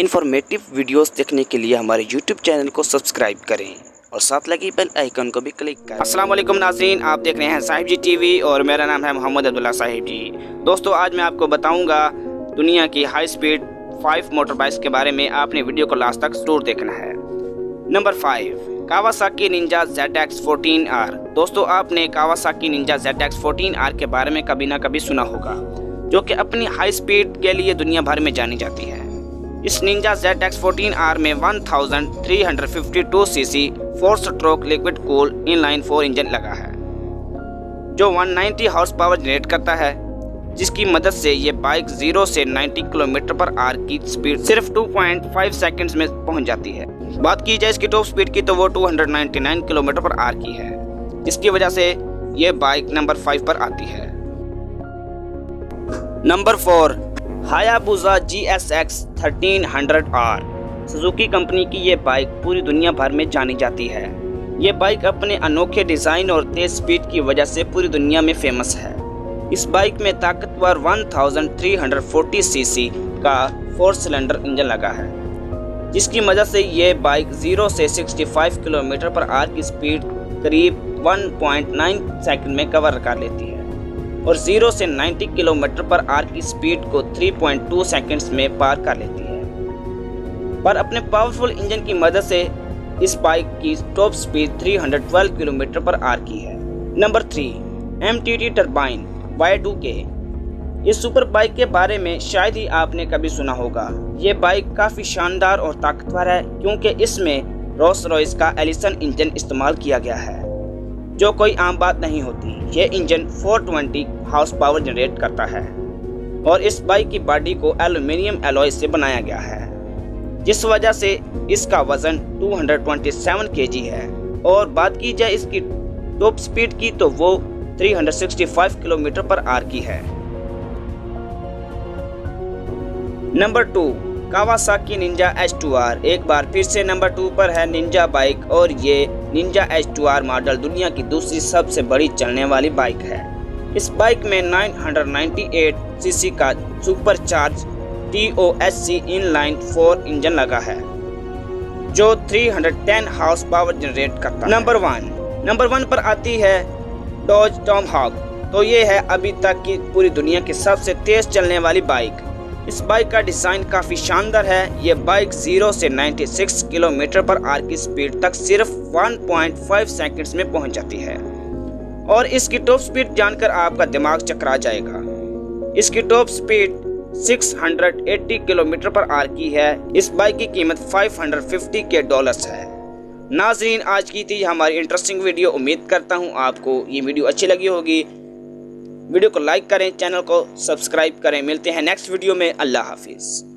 Informative videos देखने के लिए हमारे यूट्यूब चैनल को सब्सक्राइब करें और साथ लगी बेल आइकन को भी क्लिक करें। अस्सलाम वालेकुम नाज़रीन, आप देख रहे हैं साहिब जी टीवी और मेरा नाम है मोहम्मद अब्दुल्ला साहिब जी। दोस्तों, आज मैं आपको बताऊंगा दुनिया की हाई स्पीड 5 मोटर बाइक्स के बारे में। आपने वीडियो को लास्ट तक जरूर देखना है। Number 5, Kawasaki Ninja ZX14R। दोस्तों, आपने कावासाकी निंजा ZX14R के बारे में कभी ना कभी सुना होगा, जो कि अपनी हाई स्पीड के लिए दुनिया भर में जानी जाती है। इस निंजा ZX14R में 1352 CC 4 stroke liquid cool inline 4 engine लगा है, जो 190 हॉर्स पावर जनरेट करता है, जिसकी मदद से ये बाइक 0 से 90 km/h की स्पीड सिर्फ 2.5 सेकंड्स में पहुंच जाती है। बात की जाए इसकी टॉप स्पीड की तो वो 299 km/h की है, जिसकी वजह से ये बाइक नंबर 5 पर आती है। Number 4, Hayabusa GSX 1300R। Suzuki company की ये बाइक पूरी दुनिया भर में जानी जाती है। ये बाइक अपने अनोखे डिज़ाइन और तेज स्पीड की वजह से पूरी दुनिया में फेमस है। इस बाइक में ताकतवर 1340 सीसी का 4 सिलेंडर इंजन लगा है, जिसकी मदद से ये बाइक 0 से 65 km/h की स्पीड करीब 1.9 सेकंड में कवर कर लेती है और 0 से 90 km/h की स्पीड को 3.2 सेकंड्स में पार कर लेती है। पर अपने पावरफुल इंजन की मदद से इस बाइक की टॉप स्पीड 312 km/h की है। Number 3, MTT turbine Y2K। इस सुपर बाइक के बारे में शायद ही आपने कभी सुना होगा। ये बाइक काफ़ी शानदार और ताकतवर है, क्योंकि इसमें रोल्स रॉयस का एलिसन इंजन इस्तेमाल किया गया है, जो कोई आम बात नहीं होती। ये इंजन 420 हॉर्स पावर जनरेट करता है और इस बाइक की बॉडी को एल्युमिनियम एलॉय से बनाया गया है, जिस वजह से इसका वजन 227 kg है। और बात की जाए इसकी टॉप स्पीड की तो वो 365 km/h की है। Number 2, Kawasaki Ninja H2R। एक बार फिर से नंबर 2 पर है निंजा बाइक, और ये निंजा H2R मॉडल दुनिया की दूसरी सबसे बड़ी चलने वाली बाइक है। इस बाइक में 998 सीसी का सुपरचार्ज TOSC इनलाइन 4 इंजन लगा है, जो 310 हॉर्स पावर जनरेट करता है। नंबर 1 पर आती है डॉज टॉमहॉक। तो ये है अभी तक की पूरी दुनिया की सबसे तेज चलने वाली बाइक। इस बाइक का डिज़ाइन काफ़ी शानदार है। ये बाइक 0 से 96 km/h की स्पीड तक सिर्फ 1.5 सेकंड्स में पहुंच जाती है और इसकी टॉप स्पीड जानकर आपका दिमाग चकरा जाएगा। इसकी टॉप स्पीड 680 km/h की है। इस बाइक की कीमत $550 है। नाज़रीन, आज की थी हमारी इंटरेस्टिंग वीडियो। उम्मीद करता हूँ आपको ये वीडियो अच्छी लगी होगी। वीडियो को लाइक करें, चैनल को सब्सक्राइब करें। मिलते हैं नेक्स्ट वीडियो में। अल्लाह हाफिज़।